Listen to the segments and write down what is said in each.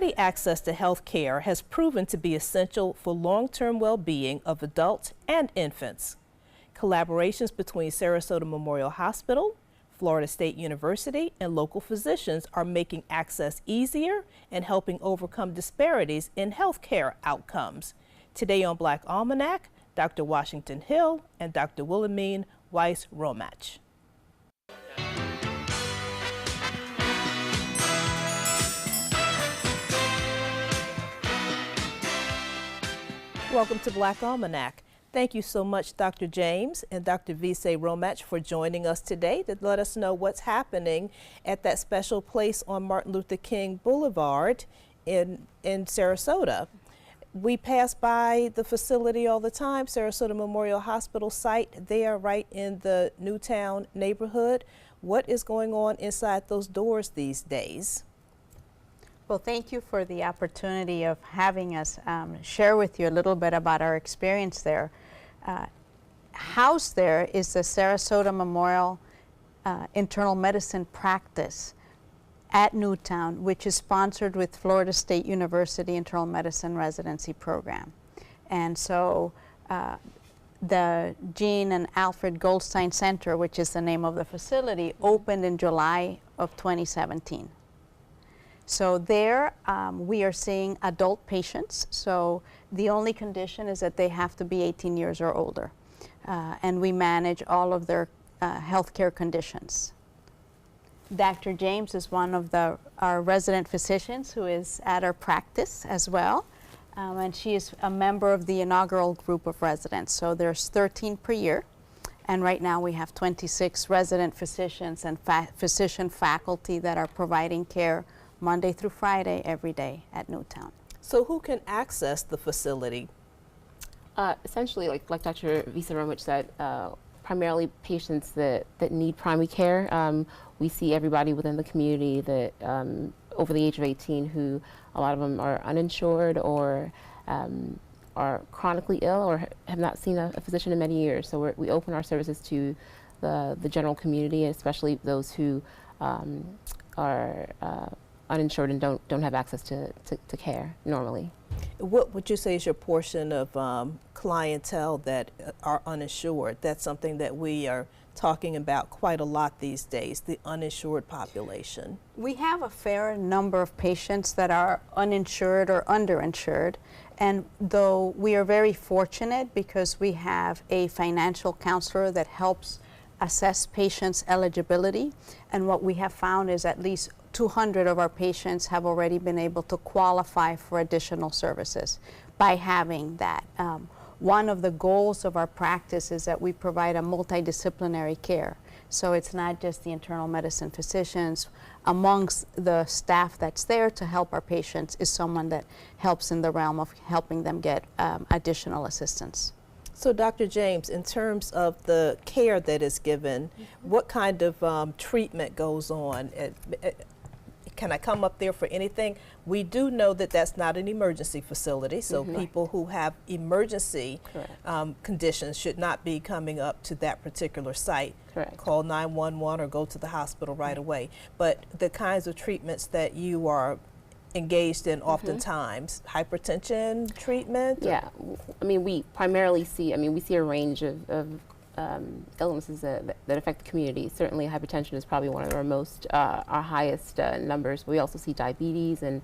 Quality access to health care has proven to be essential for long-term well-being of adults and infants. Collaborations between Sarasota Memorial Hospital, Florida State University, and local physicians are making access easier and helping overcome disparities in health care outcomes. Today on Black Almanac, Dr. Washington Hill and Dr. Wilhelmine Weiss-Romach. Welcome to Black Almanac. Thank you so much, Dr. James and Dr. Weiss-Romach, for joining us today to let us know what's happening at that special place on Martin Luther King Boulevard in Sarasota. We pass by the facility all the time, Sarasota Memorial Hospital site there right in the Newtown neighborhood. What is going on inside those doors these days? Well, thank you for the opportunity of having us share with you a little bit about our experience there. Housed there is the Sarasota Memorial Internal Medicine Practice at Newtown, which is sponsored with Florida State University Internal Medicine Residency Program. And so the Jean and Alfred Goldstein Center, which is the name of the facility, opened in July of 2017. So there we are seeing adult patients, so the only condition is that they have to be 18 years or older. And we manage all of their healthcare conditions. Dr. James is one of our resident physicians who is at our practice as well. And she is a member of the inaugural group of residents. So there's 13 per year. And right now we have 26 resident physicians and physician faculty that are providing care Monday through Friday, every day at Newtown. So who can access the facility? Essentially, like Dr. Weiss-Romach said, primarily patients that need primary care. We see everybody within the community that over the age of 18 who a lot of them are uninsured or are chronically ill or have not seen a physician in many years. So we open our services to the general community, especially those who are uninsured and don't have access to care normally. What would you say is your portion of clientele that are uninsured? That's something that we are talking about quite a lot these days, the uninsured population. We have a fair number of patients that are uninsured or underinsured, and though we are very fortunate because we have a financial counselor that helps assess patients' eligibility, and what we have found is at least 200 of our patients have already been able to qualify for additional services by having that. One of the goals of our practice is that we provide a multidisciplinary care. So it's not just the internal medicine physicians. Amongst the staff that's there to help our patients is someone that helps in the realm of helping them get additional assistance. So Dr. James, in terms of the care that is given, what kind of treatment goes on? Can I come up there for anything? We do know that that's not an emergency facility, so people who have emergency conditions should not be coming up to that particular site. Call 911 or go to the hospital right away. But the kinds of treatments that you are engaged in oftentimes, hypertension treatment? Yeah, I mean, we primarily see, we see a range of illnesses that affect the community. Certainly hypertension is probably one of our most, our highest numbers. We also see diabetes and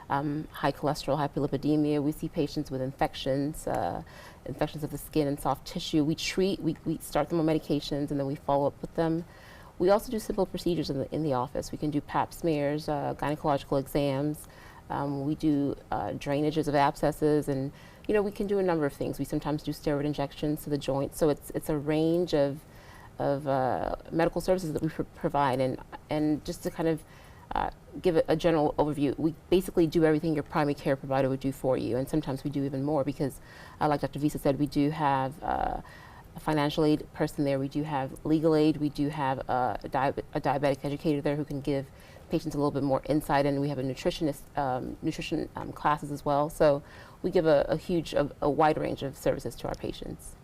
high cholesterol, hyperlipidemia. We see patients with infections, infections of the skin and soft tissue. We treat, we start them on medications and then we follow up with them. We also do simple procedures in the office. We can do pap smears, gynecological exams. We do drainages of abscesses, and we can do a number of things. We sometimes do steroid injections to the joints. So it's a range of medical services that we provide. And just to kind of give a general overview, we basically do everything your primary care provider would do for you, and sometimes we do even more because, like Dr. Weiss said, we do have a financial aid person there, we do have legal aid, we do have a diabetic educator there who can give patients a little bit more insight, and we have a nutritionist, nutrition classes as well. So we give a wide range of services to our patients.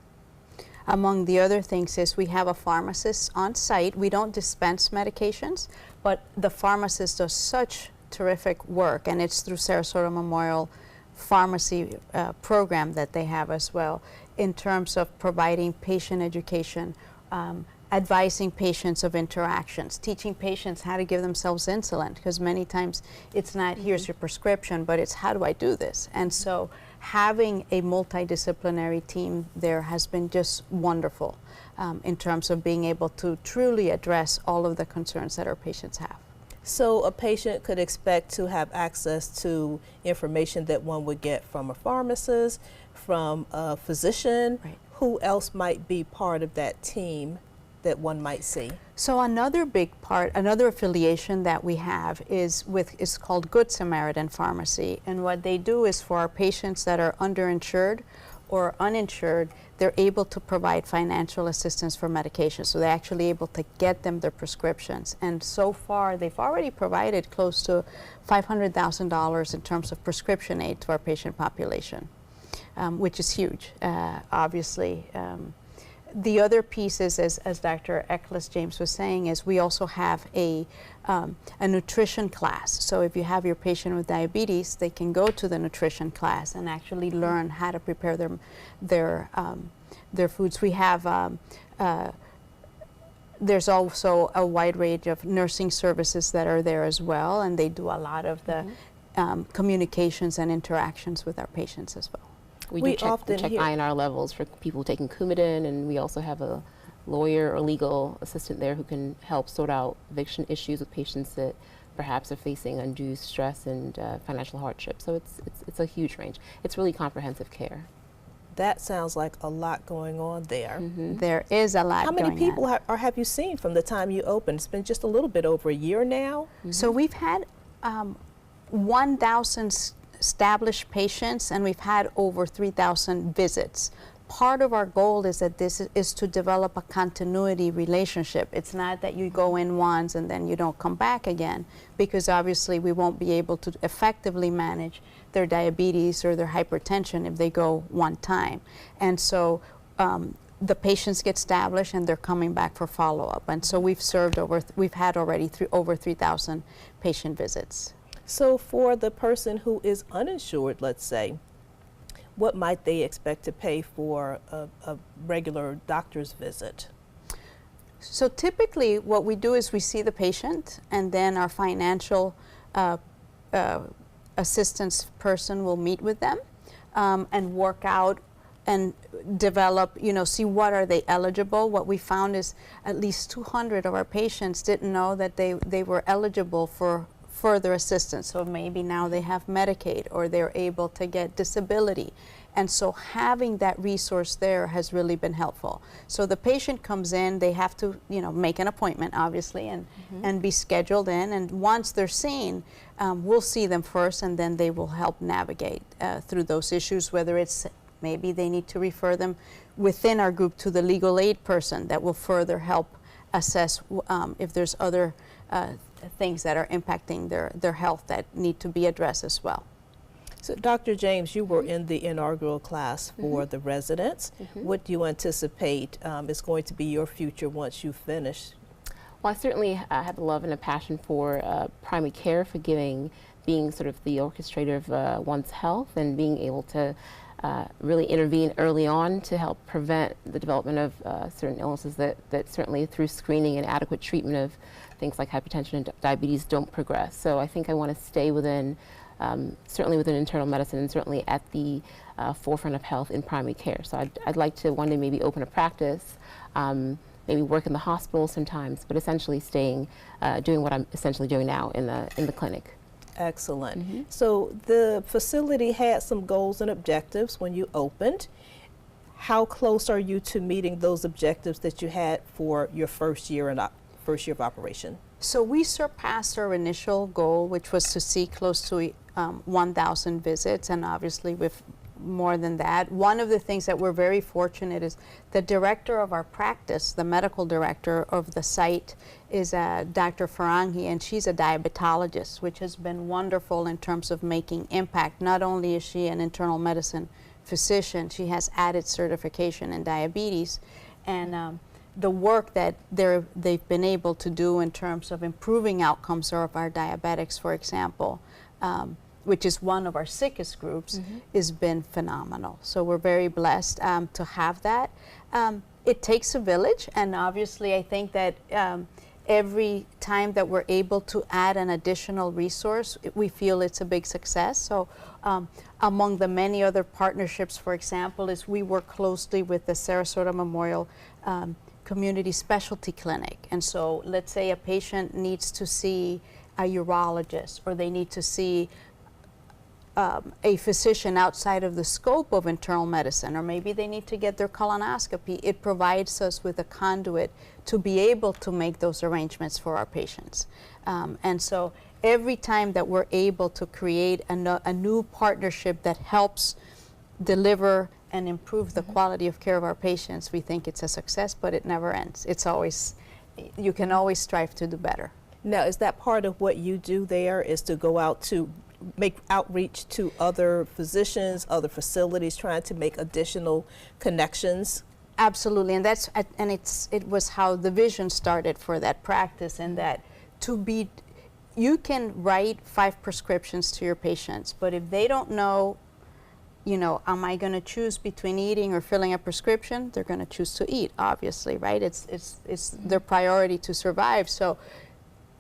Among the other things is we have a pharmacist on site. We don't dispense medications, but the pharmacist does such terrific work, and it's through Sarasota Memorial Pharmacy program that they have as well, in terms of providing patient education, advising patients of interactions, teaching patients how to give themselves insulin, because many times it's not here's your prescription, but it's how do I do this? And so having a multidisciplinary team there has been just wonderful in terms of being able to truly address all of the concerns that our patients have. So a patient could expect to have access to information that one would get from a pharmacist, from a physician. Right. Who else might be part of that team that one might see? So another big part, another affiliation that we have is called Good Samaritan Pharmacy, and what they do is for our patients that are underinsured or uninsured, they're able to provide financial assistance for medication. So they're actually able to get them their prescriptions. And so far, they've already provided close to $500,000 in terms of prescription aid to our patient population, which is huge, obviously. The other piece is, as Dr. Eccles James was saying, is we also have a nutrition class. So if you have your patient with diabetes, they can go to the nutrition class and actually learn how to prepare their foods. We have there's also a wide range of nursing services that are there as well, and they do a lot of the communications and interactions with our patients as well. We do check INR levels for people taking Coumadin, and we also have a lawyer or legal assistant there who can help sort out eviction issues with patients that perhaps are facing undue stress and financial hardship. So it's a huge range. It's really comprehensive care. That sounds like a lot going on there. There is a lot going on. How many people have you seen from the time you opened? It's been just a little bit over a year now. So we've had 1,000 established patients, and we've had over 3,000 visits. Part of our goal is that this is to develop a continuity relationship. It's not that you go in once and then you don't come back again, because obviously we won't be able to effectively manage their diabetes or their hypertension if they go one time. And so the patients get established and they're coming back for follow-up. And so we've had already over 3,000 patient visits. So for the person who is uninsured, let's say, what might they expect to pay for a regular doctor's visit? So typically what we do is we see the patient, and then our financial assistance person will meet with them and work out and develop, see what are they eligible. What we found is at least 200 of our patients didn't know that they were eligible for further assistance. So maybe now they have Medicaid, or they're able to get disability. And so having that resource there has really been helpful. So the patient comes in, they have to make an appointment, obviously, and be scheduled in. And once they're seen, we'll see them first, and then they will help navigate through those issues, whether it's maybe they need to refer them within our group to the legal aid person that will further help assess if there's other things that are impacting their health that need to be addressed as well. So Dr. James, you were in the inaugural class for the residents. What do you anticipate is going to be your future once you finish? Well, I certainly have a love and a passion for primary care, for being sort of the orchestrator of one's health, and being able to really intervene early on to help prevent the development of certain illnesses that certainly through screening and adequate treatment of things like hypertension and diabetes don't progress. So I think I want to stay within, certainly within internal medicine, and certainly at the forefront of health in primary care. So I'd like to one day maybe open a practice, maybe work in the hospital sometimes, but essentially doing what I'm essentially doing now in the clinic. Excellent. So the facility had some goals and objectives when you opened. How close are you to meeting those objectives that you had for your first year of operation? So we surpassed our initial goal, which was to see close to 1,000 visits, and obviously with more than that. One of the things that we're very fortunate is the director of our practice, the medical director of the site, is Dr. Faranghi, and she's a diabetologist, which has been wonderful in terms of making impact. Not only is she an internal medicine physician, she has added certification in diabetes, and the work that they've been able to do in terms of improving outcomes of our diabetics, for example, which is one of our sickest groups, has been phenomenal. So we're very blessed to have that. It takes a village, and obviously I think that every time that we're able to add an additional resource, we feel it's a big success. So among the many other partnerships, for example, is we work closely with the Sarasota Memorial Community Specialty Clinic. And so let's say a patient needs to see a urologist, or they need to see a physician outside of the scope of internal medicine, or maybe they need to get their colonoscopy. It provides us with a conduit to be able to make those arrangements for our patients. And so every time that we're able to create a new partnership that helps deliver and improve the quality of care of our patients, we think it's a success, but it never ends. It's always, you can always strive to do better. Now, is that part of what you do there, is to go out to make outreach to other physicians, other facilities, trying to make additional connections? Absolutely, and it was how the vision started for that practice, and that you can write 5 prescriptions to your patients, but if they don't know, am I going to choose between eating or filling a prescription, they're going to choose to eat, obviously, right? It's their priority to survive. So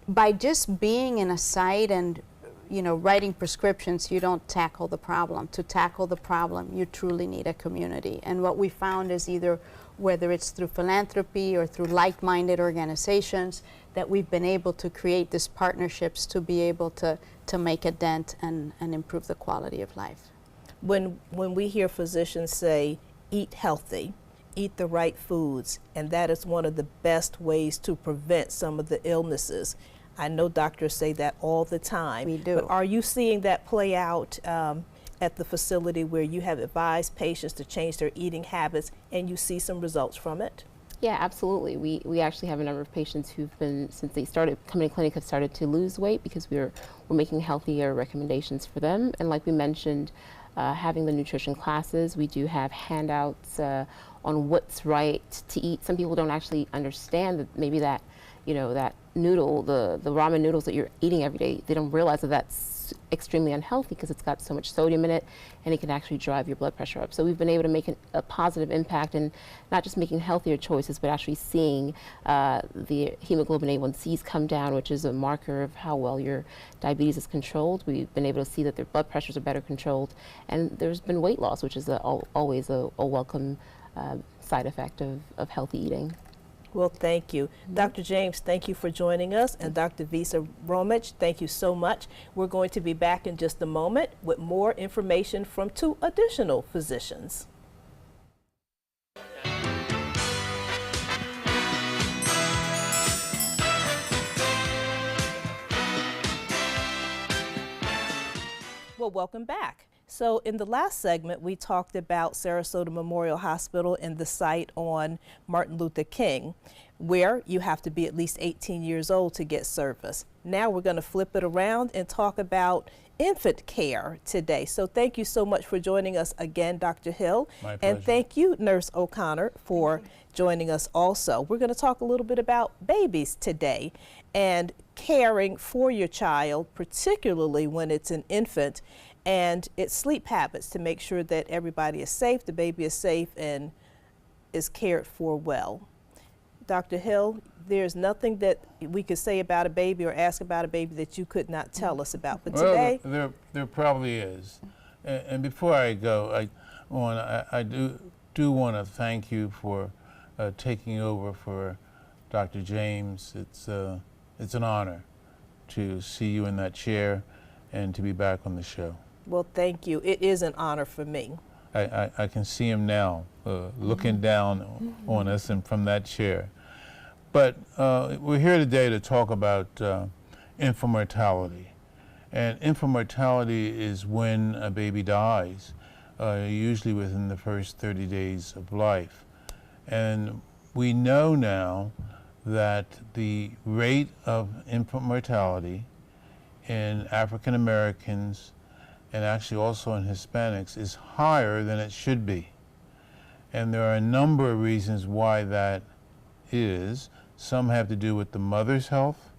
by just being in a site and writing prescriptions, you don't tackle the problem. To tackle the problem, you truly need a community. And what we found is, either whether it's through philanthropy or through like-minded organizations, that we've been able to create these partnerships to be able to make a dent and improve the quality of life. When we hear physicians say, eat healthy, eat the right foods, and that is one of the best ways to prevent some of the illnesses. I know doctors say that all the time. We do. But are you seeing that play out at the facility where you have advised patients to change their eating habits and you see some results from it? Yeah, absolutely. We actually have a number of patients who've been, since they started coming to clinic, have started to lose weight because we're making healthier recommendations for them. And like we mentioned, having the nutrition classes, we do have handouts on what's right to eat. Some people don't actually understand that maybe that, that noodle, the ramen noodles that you're eating every day, they don't realize that that's extremely unhealthy because it's got so much sodium in it, and it can actually drive your blood pressure up. So we've been able to make a positive impact in not just making healthier choices, but actually seeing the hemoglobin A1Cs come down, which is a marker of how well your diabetes is controlled. We've been able to see that their blood pressures are better controlled, and there's been weight loss, which is always a welcome side effect of healthy eating. Well, thank you. Dr. James, thank you for joining us. And Dr. Visa Romich, thank you so much. We're going to be back in just a moment with more information from 2 additional physicians. Well, welcome back. So in the last segment, we talked about Sarasota Memorial Hospital and the site on Martin Luther King, where you have to be at least 18 years old to get service. Now we're going to flip it around and talk about infant care today. So thank you so much for joining us again, Dr. Hill. My pleasure. And thank you, Nurse O'Connor, for joining us also. We're going to talk a little bit about babies today and caring for your child, particularly when it's an infant, and its sleep habits, to make sure that everybody is safe, the baby is safe, and is cared for well. Dr. Hill, there's nothing that we could say about a baby or ask about a baby that you could not tell us about. But today, there probably is. And before I go, I do want to thank you for taking over for Dr. James. It's an honor to see you in that chair and to be back on the show. well, thank you. It is an honor for me. I can see him now looking down on us and from that chair. But we're here today to talk about infant mortality. And infant mortality is when a baby dies, usually within the first 30 days of life. And we know now that the rate of infant mortality in African Americans and actually also in Hispanics is higher than it should be. And there are a number of reasons why that is. Some have to do with the mother's health,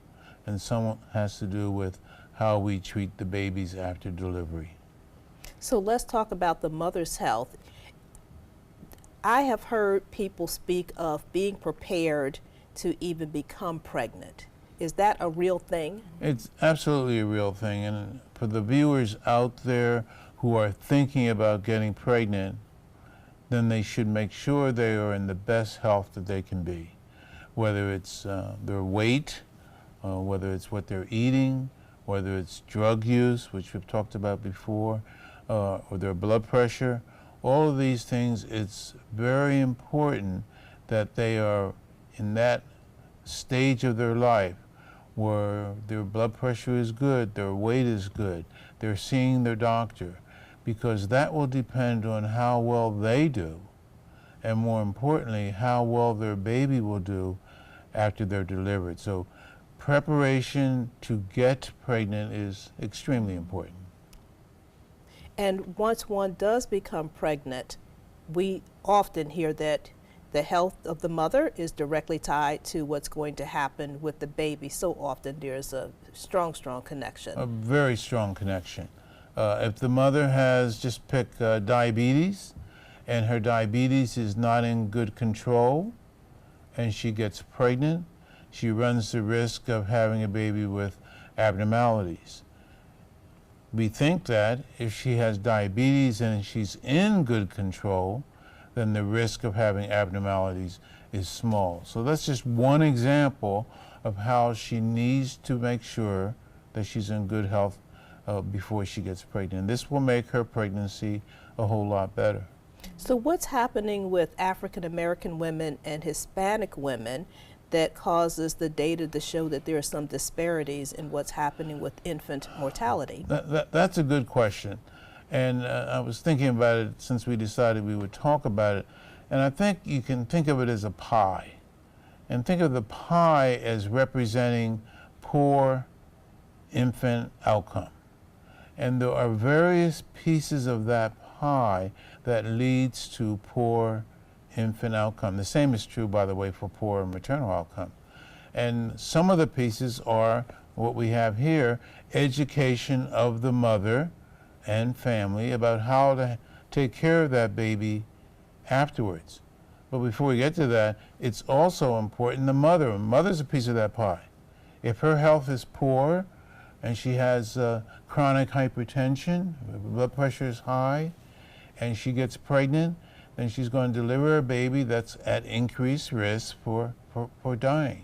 and some has to do with how we treat the babies after delivery. So let's talk about the mother's health. I have heard people speak of being prepared to even become pregnant. Is that a real thing? It's absolutely a real thing, and for the viewers out there who are thinking about getting pregnant, then they should make sure they are in the best health that they can be, whether it's their weight, whether it's what they're eating, whether it's drug use, which we've talked about before, or their blood pressure. All of these things, it's very important that they are in that stage of their life where their blood pressure is good, their weight is good, they're seeing their doctor, because that will depend on how well they do, and more importantly, how well their baby will do after they're delivered. So preparation to get pregnant is extremely important. And once one does become pregnant, we often hear that the health of the mother is directly tied to what's going to happen with the baby. So often there's a strong connection. A very strong connection. If the mother has, just pick diabetes, and her diabetes is not in good control, and she gets pregnant, she runs the risk of having a baby with abnormalities. We think that if she has diabetes and she's in good control, then the risk of having abnormalities is small. So that's just one example of how she needs to make sure that she's in good health before she gets pregnant. And this will make her pregnancy a whole lot better. So what's happening with African American women and Hispanic women that causes the data to show that there are some disparities in what's happening with infant mortality? That's a good question. And I was thinking about it since we decided we would talk about it. And I think you can think of it as a pie. And think of the pie as representing poor infant outcome. And there are various pieces of that pie that leads to poor infant outcome. The same is true, by the way, for poor maternal outcome. And some of the pieces are what we have here: education of the mother and family about how to take care of that baby afterwards. But before we get to that, it's also important the mother. Mother's a piece of that pie. If her health is poor and she has chronic hypertension, blood pressure is high, and she gets pregnant, then she's going to deliver a baby that's at increased risk for dying.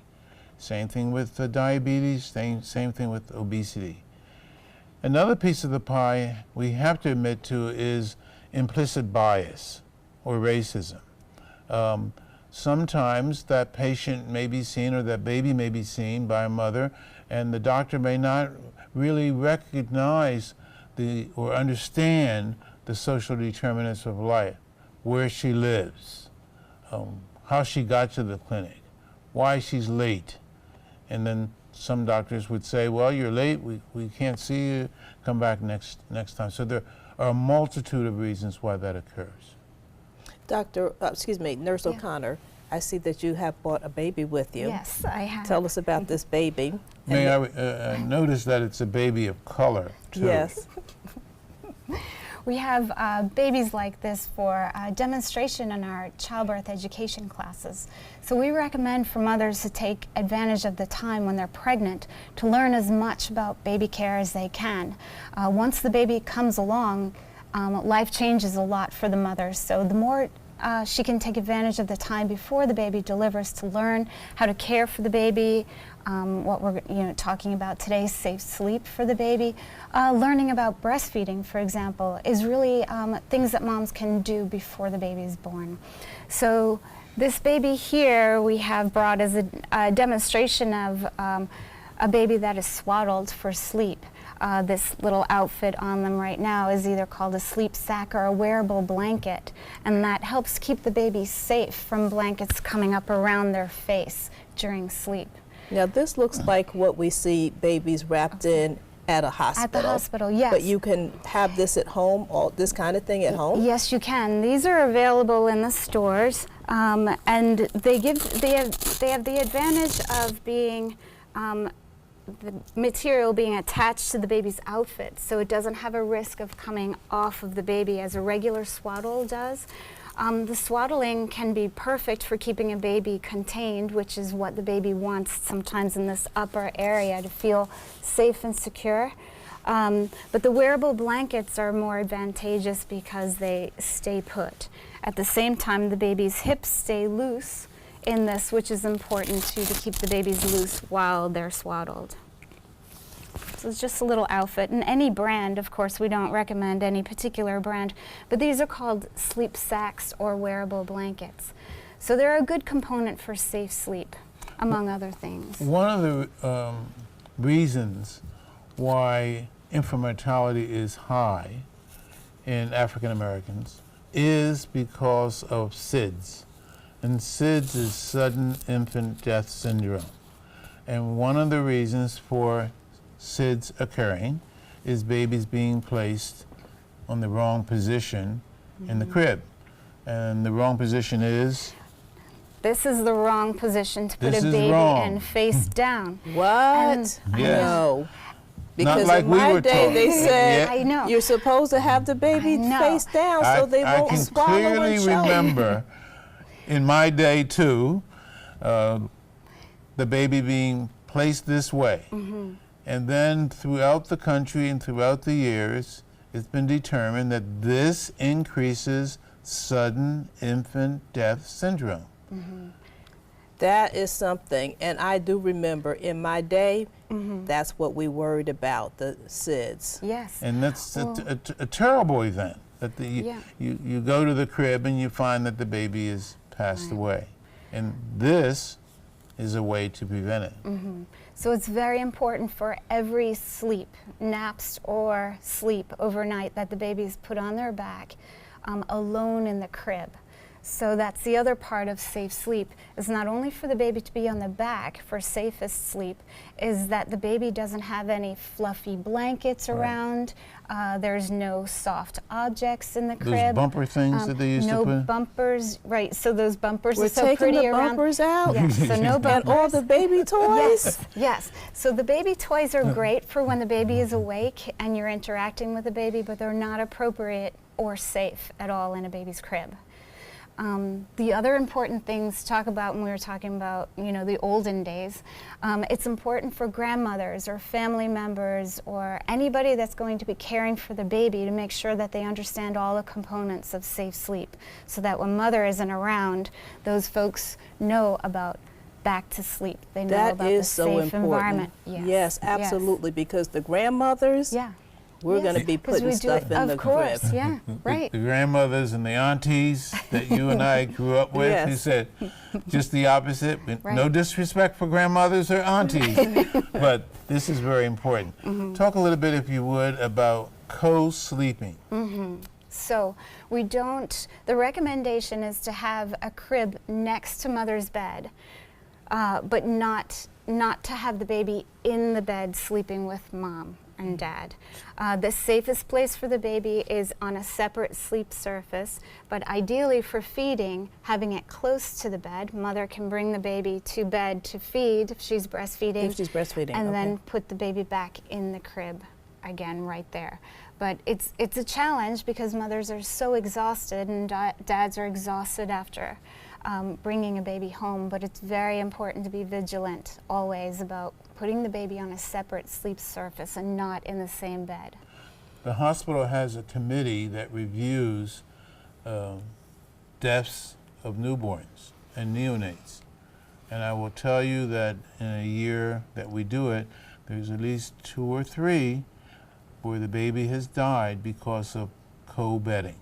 Same thing with diabetes, same thing with obesity. Another piece of the pie we have to admit to is implicit bias or racism. Sometimes that patient may be seen, or that baby may be seen by a mother, and the doctor may not really recognize or understand the social determinants of life, where she lives, how she got to the clinic, why she's late. And then some doctors would say, well, you're late, we can't see you, come back next time. So there are a multitude of reasons why that occurs. Nurse O'Connor, I see that you have brought a baby with you. Yes, I have. Tell us about this baby. May I notice that it's a baby of color, too. Yes. We have babies like this for demonstration in our childbirth education classes. So we recommend for mothers to take advantage of the time when they're pregnant to learn as much about baby care as they can. Once the baby comes along, life changes a lot for the mother. So the more she can take advantage of the time before the baby delivers to learn how to care for the baby, what we're talking about today, safe sleep for the baby. Learning about breastfeeding, for example, is really things that moms can do before the baby is born. So this baby here we have brought as a demonstration of a baby that is swaddled for sleep. This little outfit on them right now is either called a sleep sack or a wearable blanket, and that helps keep the baby safe from blankets coming up around their face during sleep. Now this looks like what we see babies wrapped in At a hospital? At the hospital, yes. But you can have this at home, all this kind of thing at home? Yes, you can. These are available in the stores, and they have the advantage of being the material being attached to the baby's outfit, so it doesn't have a risk of coming off of the baby as a regular swaddle does. The swaddling can be perfect for keeping a baby contained, which is what the baby wants sometimes in this upper area to feel safe and secure. But the wearable blankets are more advantageous because they stay put. At the same time, the baby's hips stay loose in this, which is important too, to keep the babies loose while they're swaddled. So it's just a little outfit. And any brand, of course, we don't recommend any particular brand, but these are called sleep sacks or wearable blankets. So they're a good component for safe sleep, among other things. One of the reasons why infant mortality is high in African Americans is because of SIDS. And SIDS is sudden infant death syndrome. And one of the reasons for SIDS occurring is babies being placed on the wrong position in the crib. And the wrong position is? This is the wrong position to put This a is baby wrong. in face down. What? And Yes. No. Because like in we my were day taught. they said I know. you're supposed to have the baby I know. face down so they I won't can swallow clearly and choke. remember in my day too, the baby being placed this way. And then throughout the country and throughout the years, it's been determined that this increases sudden infant death syndrome. That is something, and I do remember in my day, that's what we worried about, the SIDS. Yes. And that's a terrible event. That Yeah. you go to the crib and you find that the baby is passed away. And this is a way to prevent it. So it's very important for every sleep, naps or sleep overnight, that the baby is put on their back alone in the crib. So that's the other part of safe sleep, is not only for the baby to be on the back for safest sleep, is that the baby doesn't have any fluffy blankets around, there's no soft objects in the Those crib. bumper things that they used to No put? bumpers, right, so those bumpers We're are so taking pretty the around. bumpers out Yes, so no bumpers. and all the baby toys. Yes, yes. So the baby toys are great for when the baby is awake and you're interacting with the baby, but they're not appropriate or safe at all in a baby's crib. The other important things to talk about when we were talking about, the olden days, it's important for grandmothers or family members or anybody that's going to be caring for the baby to make sure that they understand all the components of safe sleep, so that when mother isn't around, those folks know about back to sleep. They know That about is the so safe important. environment. Yes, absolutely, because the grandmothers, Yeah. we're going to Yes, be 'cause putting we do stuff it, in the of course, crib. yeah, right. The grandmothers and the aunties that you and I grew up with, Yes. you said just the opposite. Right. No disrespect for grandmothers or aunties, but this is very important. Talk a little bit, if you would, about co-sleeping. So the recommendation is to have a crib next to mother's bed, but not to have the baby in the bed sleeping with mom and dad. The safest place for the baby is on a separate sleep surface, but ideally for feeding, having it close to the bed. Mother can bring the baby to bed to feed if she's breastfeeding. If she's breastfeeding, and okay. then put the baby back in the crib again right there. But it's a challenge because mothers are so exhausted and dads are exhausted after bringing a baby home, but it's very important to be vigilant always about putting the baby on a separate sleep surface and not in the same bed. The hospital has a committee that reviews deaths of newborns and neonates. And I will tell you that in a year that we do it, there's at least 2 or 3 where the baby has died because of co-bedding.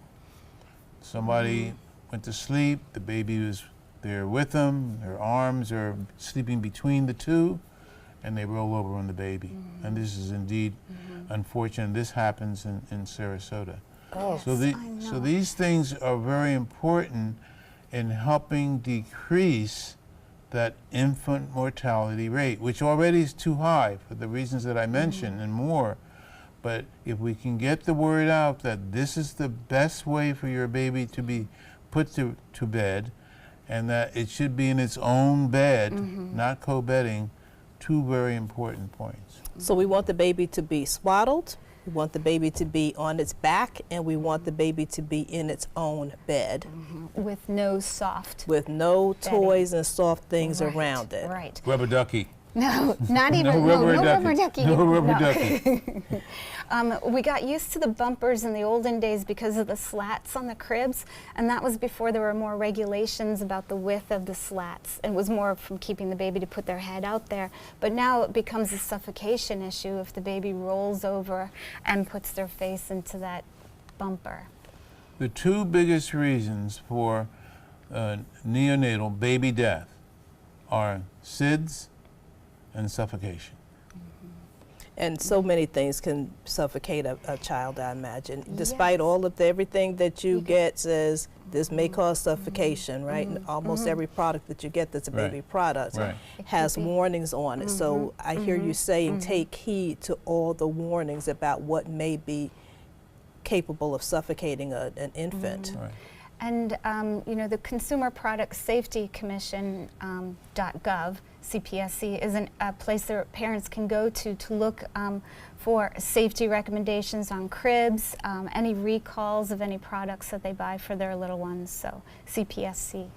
Somebody went to sleep, the baby was there with them, their arms are sleeping between the two, and they roll over on the baby. And this is indeed unfortunate. This happens in Sarasota. Oh. So, so these things are very important in helping decrease that infant mortality rate, which already is too high for the reasons that I mentioned and more. But if we can get the word out that this is the best way for your baby to be put to bed, and that it should be in its own bed, not co-bedding, two very important points. So we want the baby to be swaddled, we want the baby to be on its back, and we want the baby to be in its own bed. With no soft. With no bedding. Toys and soft things Right, around it. Right. Rubber ducky. No, not even No rubber no ducky. rubber ducky. No rubber ducky. We got used to the bumpers in the olden days because of the slats on the cribs, and that was before there were more regulations about the width of the slats. It was more from keeping the baby to put their head out there. But now it becomes a suffocation issue if the baby rolls over and puts their face into that bumper. The two biggest reasons for neonatal baby death are SIDS and suffocation. And so many things can suffocate a child, I imagine. Despite all of everything that you get says this may cause suffocation, right? And almost every product that you get that's a baby product has warnings on it. So I hear you saying take heed to all the warnings about what may be capable of suffocating an infant. Right. And you know, the Consumer Product Safety Commission .gov, CPSC, is a place that parents can go to look for safety recommendations on cribs, any recalls of any products that they buy for their little ones. So CPSC.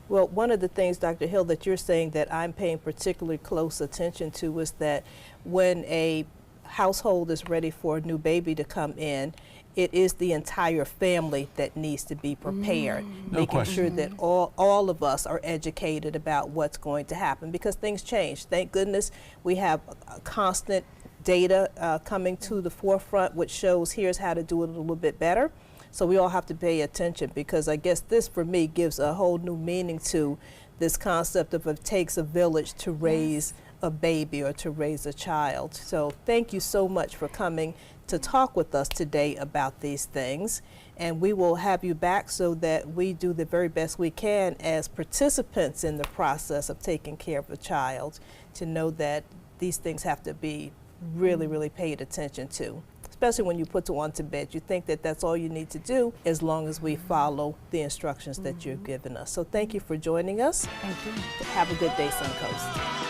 Well, one of the things, Dr. Hill, that you're saying that I'm paying particularly close attention to is that when a household is ready for a new baby to come in, it is the entire family that needs to be prepared, making sure that all of us are educated about what's going to happen, because things change. Thank goodness we have constant data coming to the forefront, which shows here's how to do it a little bit better. So we all have to pay attention, because I guess this, for me, gives a whole new meaning to this concept of it takes a village to raise a baby or to raise a child. So thank you so much for coming to talk with us today about these things, and we will have you back so that we do the very best we can as participants in the process of taking care of a child, to know that these things have to be really, really paid attention to, especially when you put one to bed. You think that that's all you need to do as long as we follow the instructions that you've given us. So thank you for joining us. Thank you. Have a good day, Suncoast.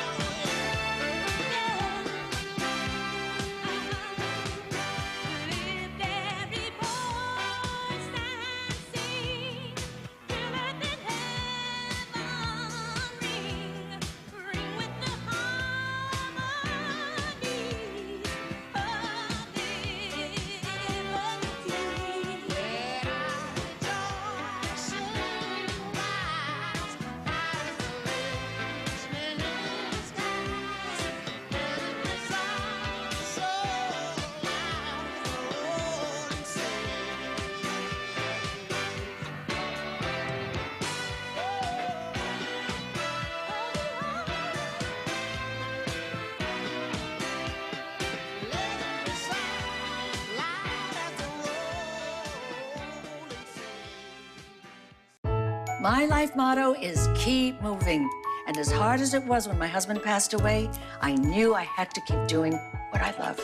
My life motto is keep moving. And as hard as it was when my husband passed away, I knew I had to keep doing what I love.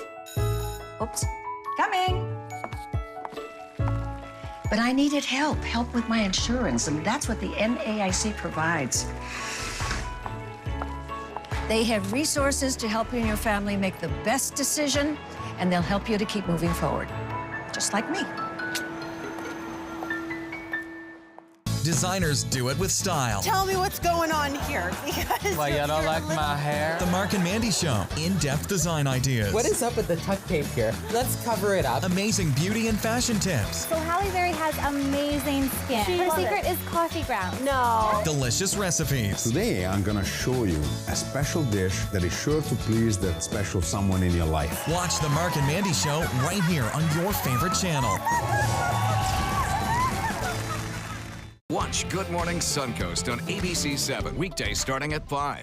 Oops, coming. But I needed help with my insurance, and that's what the NAIC provides. They have resources to help you and your family make the best decision, and they'll help you to keep moving forward, just like me. Designers do it with style. Tell me what's going on here, because Why, you don't like my hair? The Mark and Mandy Show. In-depth design ideas. What is up with the tuck tape here? Let's cover it up. Amazing beauty and fashion tips. So Halle Berry has amazing skin. Her secret is coffee grounds. No. Delicious recipes. Today, I'm gonna show you a special dish that is sure to please that special someone in your life. Watch The Mark and Mandy Show right here on your favorite channel. Watch Good Morning Suncoast on ABC 7, weekdays starting at 5.